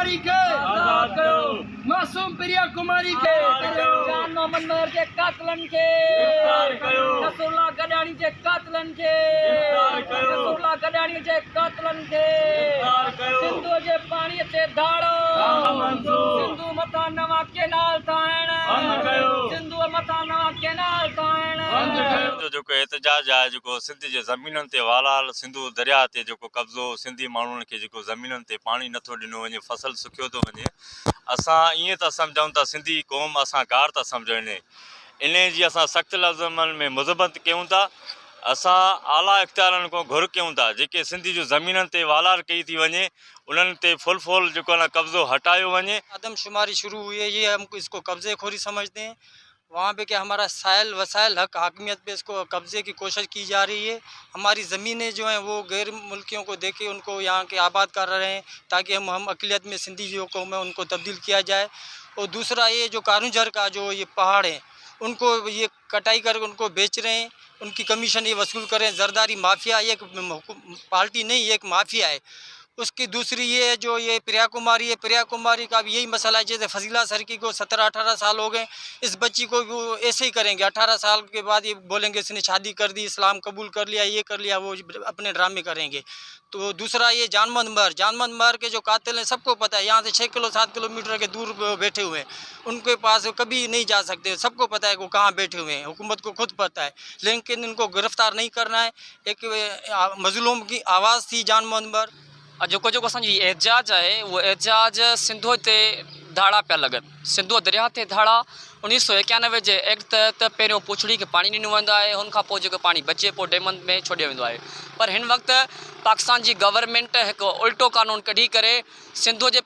कुमारी के आजाद करो। मासूम प्रिया कुमारी के जान मोहम्मद मेहर के कातलन के गिरफ्तार कयो। नसरुल्लाह गडाणी के कातलन के गिरफ्तार कयो। नसरुल्लाह गडाणी के कातलन के गिरफ्तार कयो। सिंधु जे पानी ते धाड़ो राम मंसूर। सिंधु मथा नवा केनाल ठाहिण बंद कयो। सिंधु मथा नवा केनाल ठाहिण बंद कयो। जो एहतजाज आहे जेको सिंध जे ज़मीननि ते वालाल सिंधु दरिया ते जेको कब्ज़ो सिंधी माण्हुनि खे जेको ज़मीननि ते पाणी नथो ॾिनो वञे, फसल सुकियो थो वञे, असां ईअं था सम्झूं था सिंधी क़ौम असां कार था सम्झूं इन जी असां सख़्तु लफ़्ज़नि में मुज़बत कयूं था। असां आला इख़्तियारनि खां घुर कयूं था जेके सिंधी जो ज़मीननि ते वालार कई थी वञे उन्हनि ते फुल जेको आहे न कब्ज़ो हटायो वञे। आदमशुमारी शुरू हुई है, ये हम इसको कब्ज़े खोरी समझते हैं। वहाँ पे क्या हमारा साइल वसाइल हक हाकमियत पे इसको कब्ज़े की कोशिश की जा रही है। हमारी ज़मीनें जो हैं वो गैर मुल्कियों को देके उनको यहाँ के आबाद कर रहे हैं ताकि हम अक़लियत में सिंधी जो कौम है उनको तब्दील किया जाए। और दूसरा ये जो कारूंझर का जो ये पहाड़ है उनको ये कटाई कर उनको बेच रहे हैं, उनकी कमीशन ये वसूल करें। जरदारी माफिया एक पार्टी नहीं, एक माफिया है। उसकी दूसरी ये है जो ये प्रिया कुमारी है, प्रिया कुमारी का भी यही मसला है। जैसे फजीला सरकी को 17-18 साल हो गए, इस बच्ची को भी वो ऐसे ही करेंगे। 18 साल के बाद ये बोलेंगे इसने शादी कर दी, इस्लाम कबूल कर लिया, ये कर लिया, वो अपने ड्रामे करेंगे। तो दूसरा ये जानमंद मर के जो कातिल हैं सबको पता है, यहाँ से 6-7 किलोमीटर के दूर बैठे हुए हैं, उनके पास कभी नहीं जा सकते। सबको पता है वो कहाँ बैठे हुए हैं, हुकूमत को खुद पता है, लेकिन इनको गिरफ्तार नहीं करना है। एक मजलूम की आवाज़ थी जानमंद जेको असांजी एहतजाज आहे उहो एहतजाज सिंधु ते धाड़ा पिया लॻनि। सिंधु दरिया ते धाड़ा 1991 जे एक्ट तहत पहिरियों पुछड़ी खे पाणी ॾिनो वेंदो आहे, हुन खां पोइ जेको पाणी बचे पोइ डेमनि में छोड़ियो वेंदो आहे। पर हिन वक़्तु पाकिस्तान जी गवर्नमेंट हिकु उल्टो कानून कढी करे सिंधु जे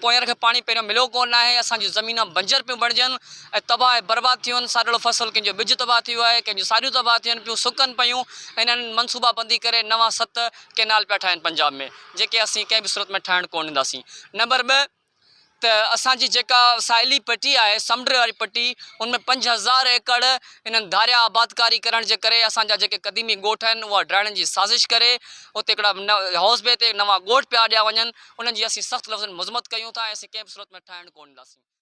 पोयंर खे पाणी पहिरियों मिलियो कोन आहे, असांजी ज़मीन बंजर पियूं बणिजनि ऐं तबाह बर्बाद थियूं आहिनि। साड़ियल फसल कंहिंजो ॿिज तबाह थियो आहे, कंहिंजूं साड़ियूं तबाह थियूं आहिनि, पियूं सुकनि पियूं। इन्हनि मनसूबाबंदी करे नवां 7 केनाल पिया ठाहिनि पंजाब में, जेके असीं कंहिं बि सूरत में ठाहिणु कोन ॾींदासीं। नंबर 2 त असांजी जेका साहिली पट्टी आहे, समुंड वारी पट्टी, उनमें 5000 एकड़ इन्हनि धारिया आबादकारी करण जे करे असांजा जेके क़दीमी ॻोठ आहिनि उहा ड्राइण जी साज़िश करे उते हिकिड़ा हाउस बे ते नवां ॻोठ पिया ॾिया वञनि। उन्हनि जी असीं सख़्तु लफ़्ज़नि मज़म्मत कयूं था ऐं असीं कंहिं बि सूरत में ठाहिणु कोन ॾींदासीं।